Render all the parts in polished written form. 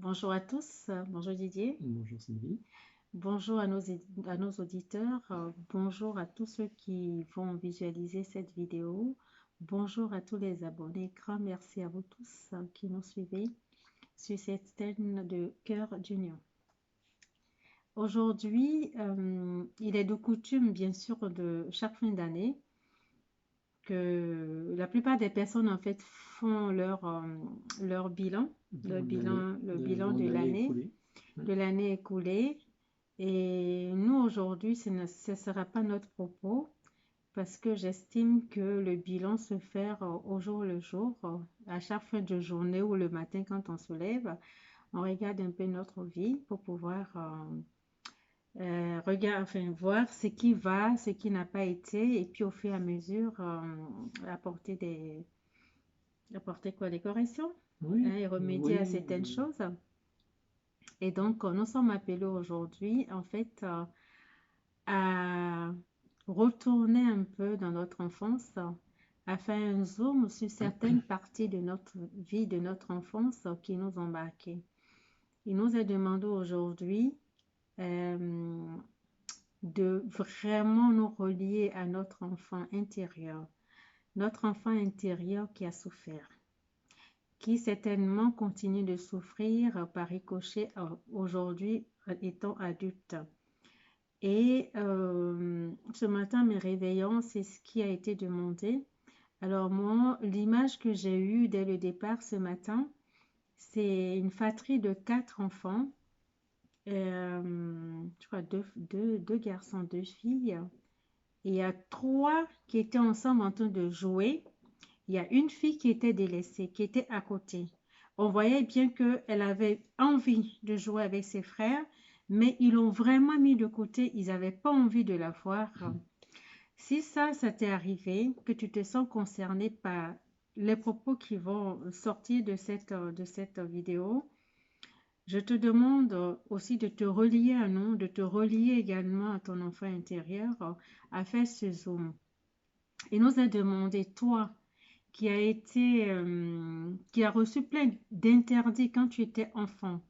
Bonjour à tous, bonjour Didier, Bonjour Sylvie. bonjour à nos auditeurs, bonjour à tous ceux qui vont visualiser cette vidéo, bonjour à tous les abonnés, grand merci à vous tous qui nous suivez sur cette chaîne de Cœur d'Union. Aujourd'hui, il est de coutume, bien sûr, de chaque fin d'année que la plupart des personnes en fait font leur bilan, Bilan de l'année, le bilan écoulée. Ouais. de l'année écoulée. Et nous, aujourd'hui, ce ne sera pas notre propos parce que j'estime que le bilan se fait au jour le jour, à chaque fin de journée ou le matin quand on se lève, on regarde un peu notre vie pour pouvoir enfin, voir ce qui va, ce qui n'a pas été, et puis au fur et à mesure, apporter quoi, des corrections, Oui, et remédier à oui, certaines choses. Et donc, nous sommes appelés aujourd'hui, en fait, à retourner un peu dans notre enfance, à faire un zoom sur certaines parties de notre vie, de notre enfance qui nous ont marqués. Il nous est demandé aujourd'hui euh, de vraiment nous relier à notre enfant intérieur qui a souffert, qui certainement continue de souffrir par ricochet aujourd'hui étant adulte. Et ce matin, me réveillant, c'est ce qui a été demandé. Alors moi, l'image que j'ai eue dès le départ ce matin, c'est une fratrie de quatre enfants, je crois deux garçons, deux filles. Et il y a trois qui étaient ensemble en train de jouer. Il y a une fille qui était délaissée, qui était à côté. On voyait bien qu'elle avait envie de jouer avec ses frères, mais ils l'ont vraiment mis de côté. Ils n'avaient pas envie de la voir. Si ça t'est arrivé, que tu te sens concerné par les propos qui vont sortir de cette vidéo, je te demande aussi de te relier à nous, de te relier également à ton enfant intérieur, à faire ce zoom. Il nous a demandé, toi, qui a reçu plein d'interdits quand tu étais enfant.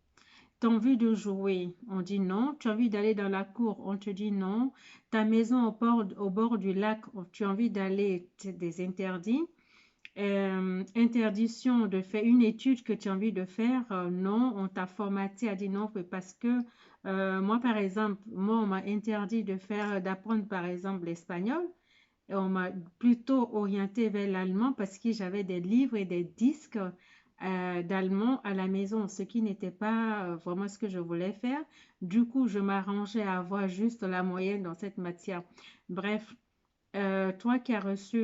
Tu as envie de jouer, on dit non. Tu as envie d'aller dans la cour, on te dit non. Ta maison au bord du lac, tu as envie d'aller, c'est des interdits. Interdiction de faire une étude que tu as envie de faire, non, on t'a formaté à dire non parce que moi, par exemple, moi, on m'a interdit d'apprendre, par exemple, l'espagnol. Et on m'a plutôt orienté vers l'allemand parce que j'avais des livres et des disques d'allemand à la maison, ce qui n'était pas vraiment ce que je voulais faire. Du coup, je m'arrangeais à avoir juste la moyenne dans cette matière. Bref, toi qui as reçu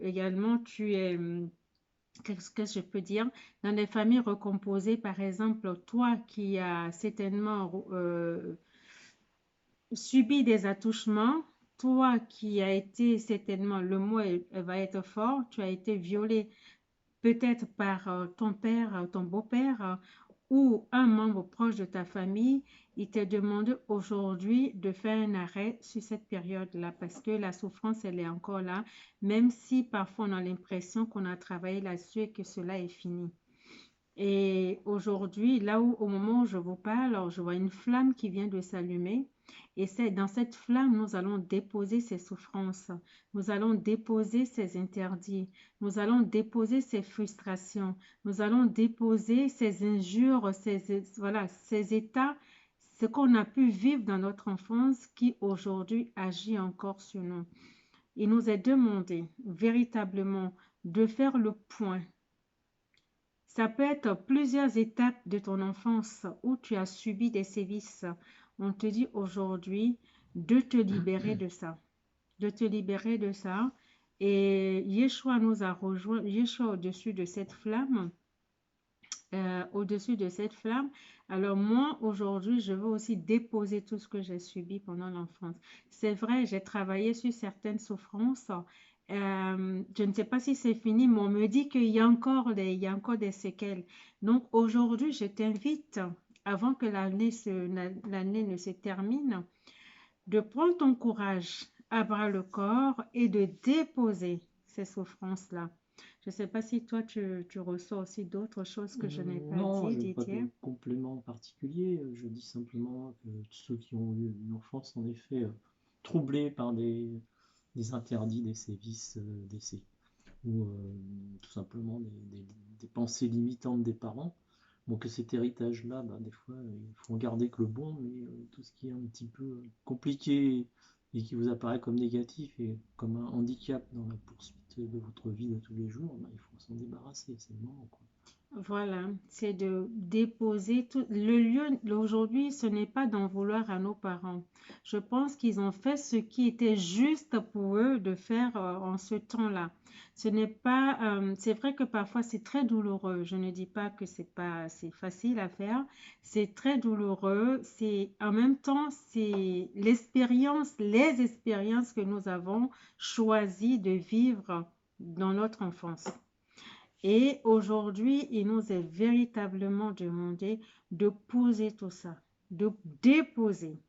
également, qu'est-ce que je peux dire, dans des familles recomposées, par exemple, toi qui as certainement subi des attouchements, toi qui as été certainement, le mot va être fort, tu as été violé peut-être par ton père, ton beau-père ou un membre proche de ta famille, il te demande aujourd'hui de faire un arrêt sur cette période-là parce que la souffrance, elle est encore là, même si parfois on a l'impression qu'on a travaillé là-dessus et que cela est fini. Et aujourd'hui, là où au moment où je vous parle, alors, je vois une flamme qui vient de s'allumer. Et c'est dans cette flamme, nous allons déposer ces souffrances, nous allons déposer ces interdits, nous allons déposer ces frustrations, nous allons déposer ces injures, voilà, ces états, ce qu'on a pu vivre dans notre enfance qui aujourd'hui agit encore sur nous. Il nous est demandé véritablement de faire le point. Ça peut être plusieurs étapes de ton enfance où tu as subi des sévices. On te dit aujourd'hui de te libérer de ça, de te libérer de ça. Et Yeshua nous a rejoint, Yeshua au-dessus de cette flamme, au-dessus de cette flamme. Alors moi, aujourd'hui, je veux aussi déposer tout ce que j'ai subi pendant l'enfance. C'est vrai, j'ai travaillé sur certaines souffrances. Je ne sais pas si c'est fini, mais on me dit il y a encore des séquelles. Donc aujourd'hui, je t'invite, avant que l'année ne se termine, de prendre ton courage à bras le corps et de déposer ces souffrances-là. Je ne sais pas si toi, tu ressens aussi d'autres choses que je n'ai pas Non, dit, je n'ai pas Didier. de complément particulier. Je dis simplement que ceux qui ont eu une enfance, en effet, troublée par des interdits, des sévices, ou tout simplement des pensées limitantes des parents, bon, que cet héritage-là, bah, des fois, il faut en garder que le bon, mais tout ce qui est un petit peu compliqué et qui vous apparaît comme négatif et comme un handicap dans la poursuite de votre vie de tous les jours, bah, il faut s'en débarrasser, c'est le moment, quoi. Voilà, c'est de déposer tout. Le lieu, aujourd'hui, ce n'est pas d'en vouloir à nos parents. Je pense qu'ils ont fait ce qui était juste pour eux de faire en ce temps-là. Ce n'est pas, c'est vrai que parfois c'est très douloureux. Je ne dis pas que c'est facile à faire. C'est très douloureux. C'est, en même temps, c'est l'expérience, les expériences que nous avons choisi de vivre dans notre enfance. Et aujourd'hui, il nous est véritablement demandé de poser tout ça, de déposer,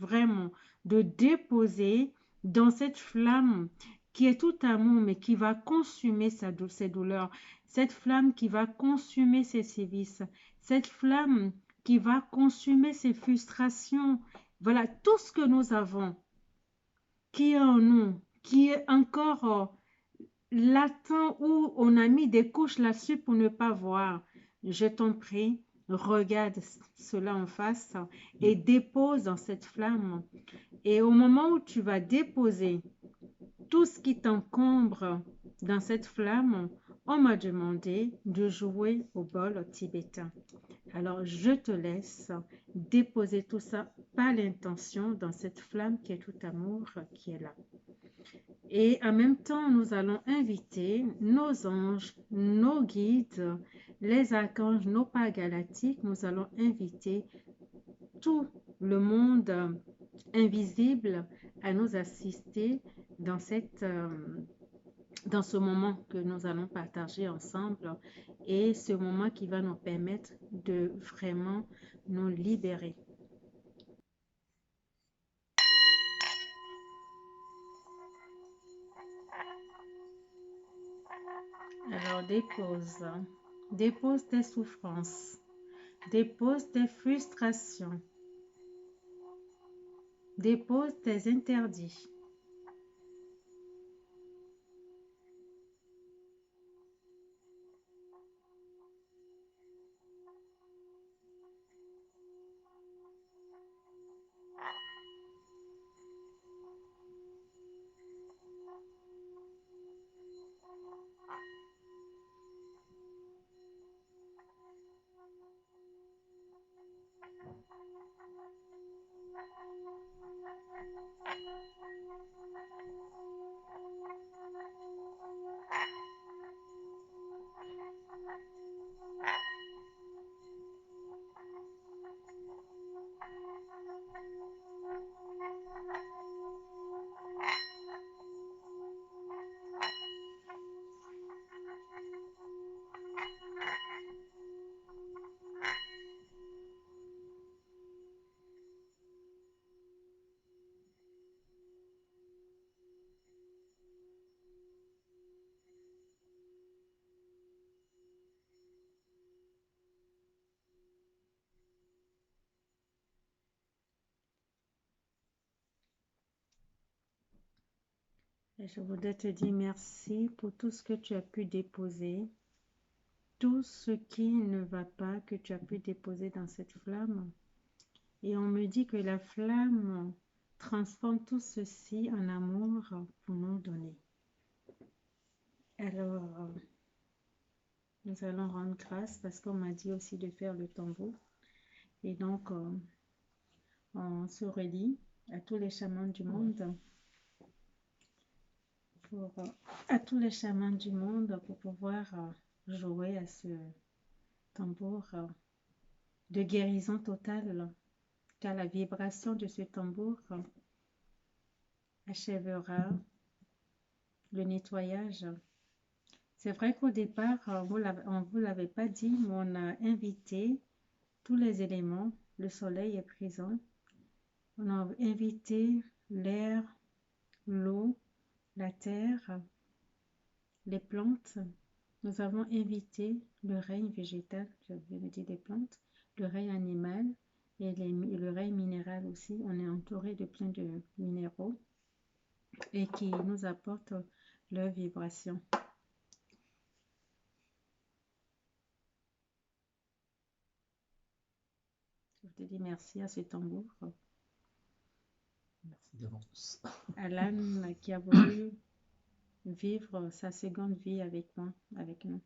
vraiment, de déposer dans cette flamme qui est tout amour, mais qui va consumer ses douleurs, cette flamme qui va consumer ses sévices, cette flamme qui va consumer ses frustrations. Voilà, tout ce que nous avons, qui est en nous, qui est encore latent où on a mis des couches là-dessus pour ne pas voir. Je t'en prie, regarde cela en face et dépose dans cette flamme. Et au moment où tu vas déposer tout ce qui t'encombre dans cette flamme, on m'a demandé de jouer au bol tibétain. Alors, je te laisse déposer tout ça par l'intention dans cette flamme qui est tout amour qui est là. Et en même temps, nous allons inviter nos anges, nos guides, les archanges, nos pas galactiques. Nous allons inviter tout le monde invisible à nous assister dans dans ce moment que nous allons partager ensemble et ce moment qui va nous permettre de vraiment nous libérer. Alors dépose tes souffrances, dépose tes frustrations, dépose tes interdits. Et je voudrais te dire merci pour tout ce que tu as pu déposer, tout ce qui ne va pas que tu as pu déposer dans cette flamme. Et on me dit que la flamme transforme tout ceci en amour pour nous donner. Alors, nous allons rendre grâce parce qu'on m'a dit aussi de faire le tambour. Et donc, on se relie à tous les chamans du monde, à tous les chamans du monde pour pouvoir jouer à ce tambour de guérison totale, car la vibration de ce tambour achèvera le nettoyage. C'est vrai qu'au départ, on ne vous l'avait pas dit, mais on a invité tous les éléments. Le soleil est présent. On a invité l'air, l'eau, la terre, les plantes, Nous avons évité le règne végétal, je viens de dire des plantes, le règne animal et le règne minéral aussi. On est entouré de plein de minéraux et qui nous apportent leur vibration. Je te dis merci à ce tambour. Merci d'avance. À l'âme qui a voulu vivre sa seconde vie avec moi, avec nous.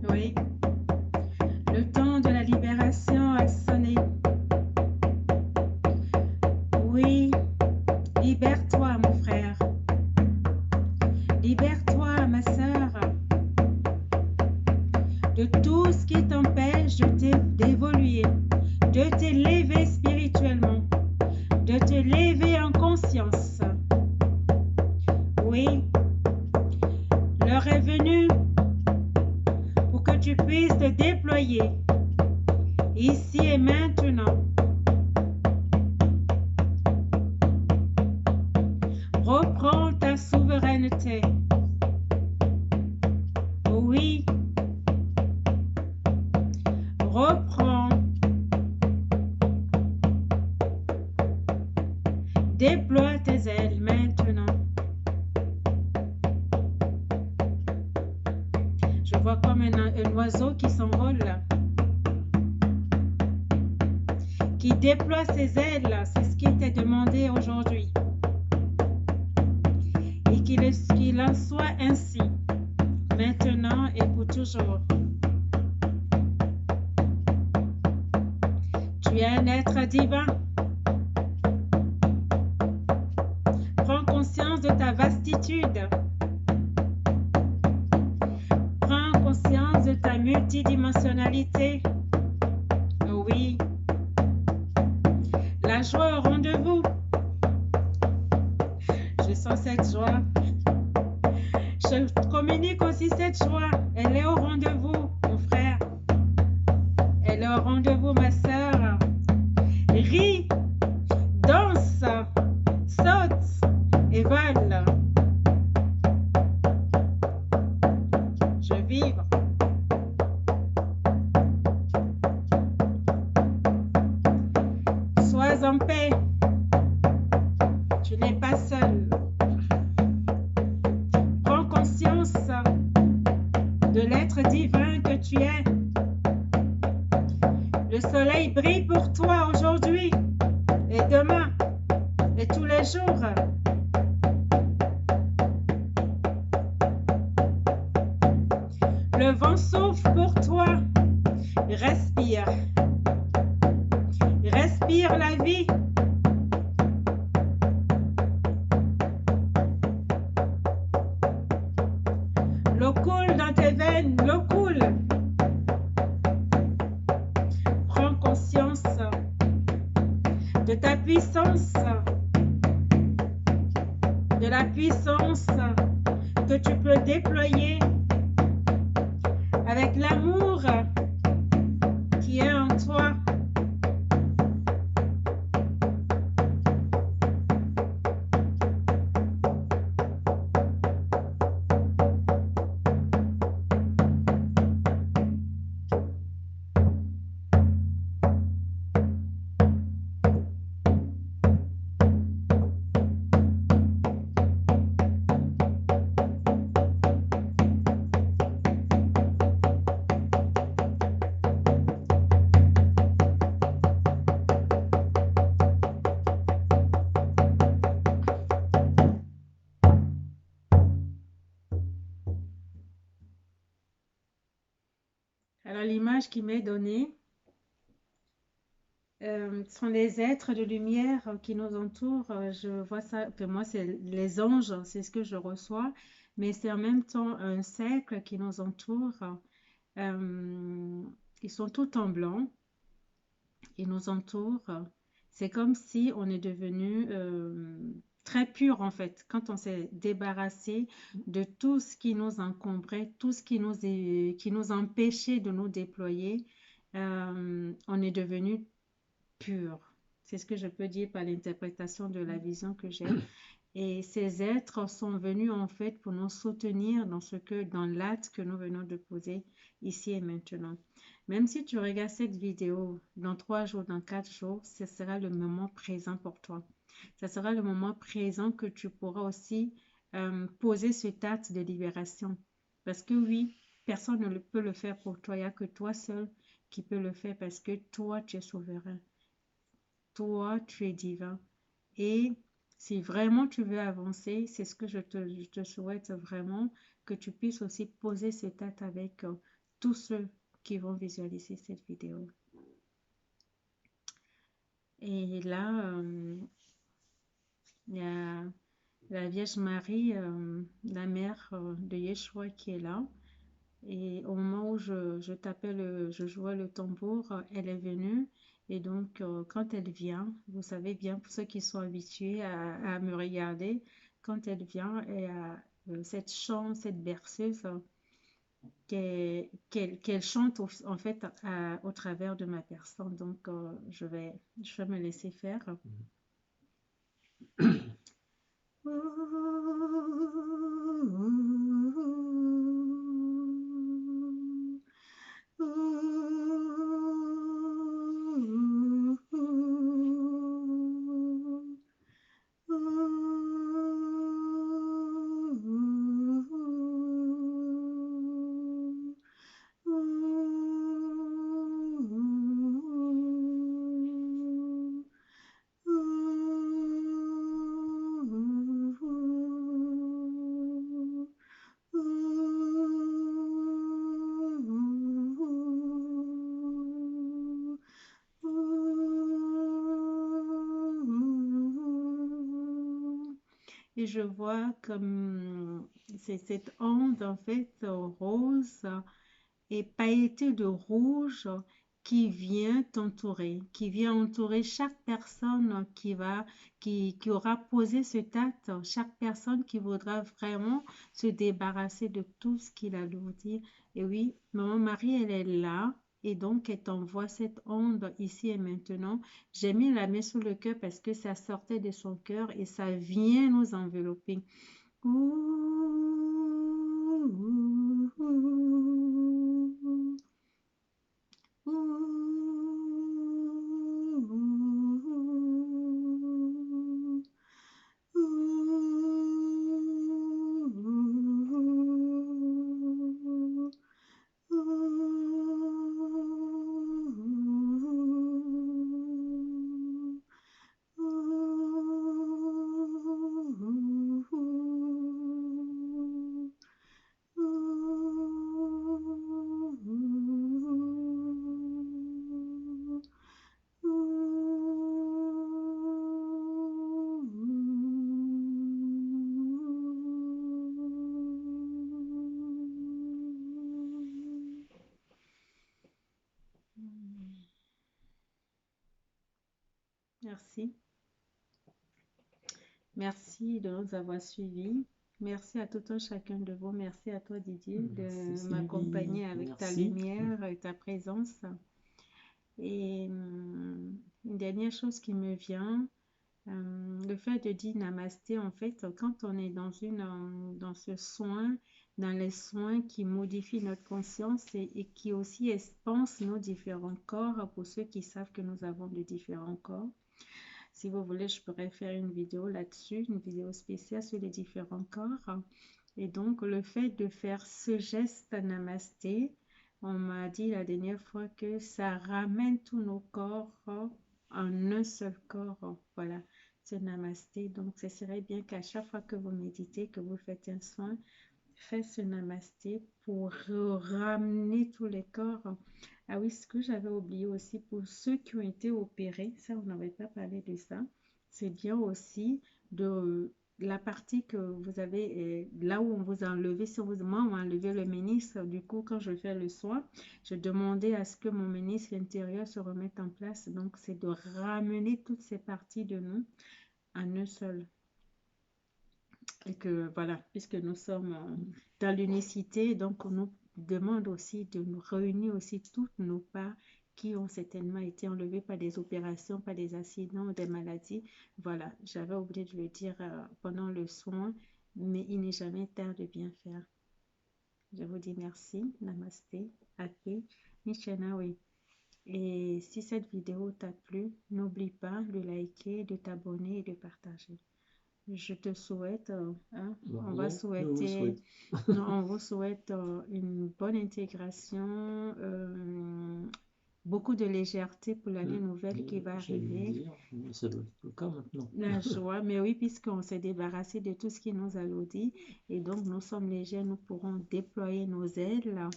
Oui, le temps de la libération a sonné. Oui, libère-toi, mon frère. Libère-toi, ma sœur, de tout ce qui t'empêche d'évoluer, de t'élever spirituellement, de te lever en conscience. Oui, l'heure est venue pour que tu puisses te déployer ici et maintenant. Reprends ta souveraineté. Oui, reprends. Déploie tes ailes maintenant. Je vois comme un oiseau qui s'envole, qui déploie ses ailes. C'est ce qui t'est demandé aujourd'hui. Et qu'il en soit ainsi, maintenant et pour toujours. Tu es un être divin. Prends conscience de ta vastitude. Prends conscience de ta multidimensionnalité. Oui. La joie au rendez-vous. Je sens cette joie. Je communique aussi cette joie. Elle est au rendez-vous, mon frère. Elle est au rendez-vous, ma sœur. Ris, danse, saute et vole. Je vibre. Sois en paix. Tu n'es pas seul. Prends conscience de l'être divin que tu es. Le soleil brille pour toi aujourd'hui et demain et tous les jours. Le vent souffle pour toi. Respire. Respire la vie. L'eau coule dans tes veines, l'eau coule. Prends conscience de la puissance que tu peux déployer avec l'amour qui est en toi. Alors l'image qui m'est donnée sont les êtres de lumière qui nous entourent. Je vois ça, que moi c'est les anges, c'est ce que je reçois, mais c'est en même temps un cercle qui nous entoure. Euh, Ils sont tout en blanc, ils nous entourent. C'est comme si on est devenu très pur en fait. Quand on s'est débarrassé de tout ce qui nous encombrait, tout ce qui nous empêchait de nous déployer, on est devenu pur. C'est ce que je peux dire par l'interprétation de la vision que j'ai. Et ces êtres sont venus en fait pour nous soutenir dans l'acte que nous venons de poser ici et maintenant. Même si tu regardes cette vidéo dans 3 jours, dans 4 jours, ce sera le moment présent pour toi. Ce sera le moment présent que tu pourras aussi poser cet acte de libération. Parce que oui, personne ne peut le faire pour toi. Il n'y a que toi seul qui peut le faire parce que toi, tu es souverain. Toi, tu es divin. Et si vraiment tu veux avancer, c'est ce que je te souhaite vraiment, que tu puisses aussi poser cet acte avec tous ceux qui vont visualiser cette vidéo. Et là, il y a la Vierge Marie, la mère de Yeshua qui est là. Et au moment où je tapais je jouais le tambour, elle est venue. Et donc, quand elle vient, vous savez bien, pour ceux qui sont habitués à me regarder, quand elle vient, elle a cette chant, cette berceuse qu'elle chante en fait au travers de ma personne. Donc, je vais me laisser faire. Et je vois comme c'est cette onde en fait rose et pailletée de rouge qui vient t'entourer, qui vient entourer chaque personne qui aura posé ce acte, chaque personne qui voudra vraiment se débarrasser de tout ce qui l'alourdit. Et oui, Maman Marie, elle est là. Et donc, elle t'envoie cette onde ici et maintenant. J'ai mis la main sur le cœur parce que ça sortait de son cœur et ça vient nous envelopper. Ouh, ouh, ouh, ouh, ouh, Merci. Merci de nous avoir suivis. Merci à tout un chacun de vous. Merci à toi, Didier, Merci de Sylvie, m'accompagner avec ta merci. lumière et ta présence. Et une dernière chose qui me vient, le fait de dire namasté, en fait, quand on est dans ce soin, dans les soins qui modifient notre conscience et qui aussi expansent nos différents corps, pour ceux qui savent que nous avons de différents corps. Si vous voulez, je pourrais faire une vidéo là-dessus, une vidéo spéciale sur les différents corps. Et donc, le fait de faire ce geste namasté, on m'a dit la dernière fois que ça ramène tous nos corps en un seul corps. Voilà, c'est namasté. Donc, ce serait bien qu'à chaque fois que vous méditez, que vous faites un soin, faites ce namasté pour ramener tous les corps. Ah oui, ce que j'avais oublié aussi, pour ceux qui ont été opérés, ça, on n'avait pas parlé de ça, c'est bien aussi de la partie que vous avez, là où on vous a enlevé, si moi, on m'a enlevé le ménisque, du coup, quand je fais le soin, je demandais à ce que mon ménisque intérieur se remette en place. Donc, c'est de ramener toutes ces parties de nous en un seul. Et que voilà, puisque nous sommes dans l'unicité, donc on nous demande aussi de nous réunir aussi toutes nos parts qui ont certainement été enlevées par des opérations, par des accidents, des maladies. Voilà, j'avais oublié de le dire pendant le soin, mais il n'est jamais tard de bien faire. Je vous dis merci. Namasté. Ake. Nichanawe. Et si cette vidéo t'a plu, n'oublie pas de liker, de t'abonner et de partager. Je te souhaite, on va souhaiter, non, on vous souhaite une bonne intégration, beaucoup de légèreté pour l'année nouvelle qui va arriver. Dire, mais ça doit être le cas maintenant. La joie, mais oui, puisqu'on s'est débarrassé de tout ce qui nous alourdit et donc nous sommes légers, nous pourrons déployer nos ailes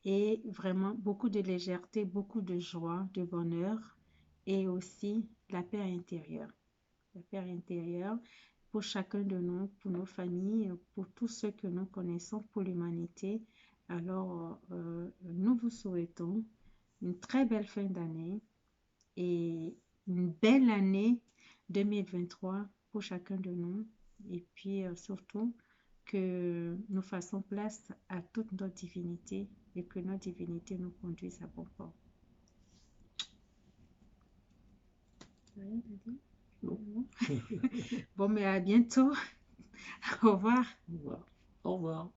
et vraiment beaucoup de légèreté, beaucoup de joie, de bonheur et aussi la paix intérieure. La paix intérieure pour chacun de nous, pour nos familles, pour tous ceux que nous connaissons, pour l'humanité. Alors, nous vous souhaitons une très belle fin d'année et une belle année 2023 pour chacun de nous. Et puis, surtout, que nous fassons place à toute notre divinité et que notre divinité nous conduise à bon port. Rien à dire? Non. Bon, mais à bientôt. Au revoir. Au revoir. Au revoir.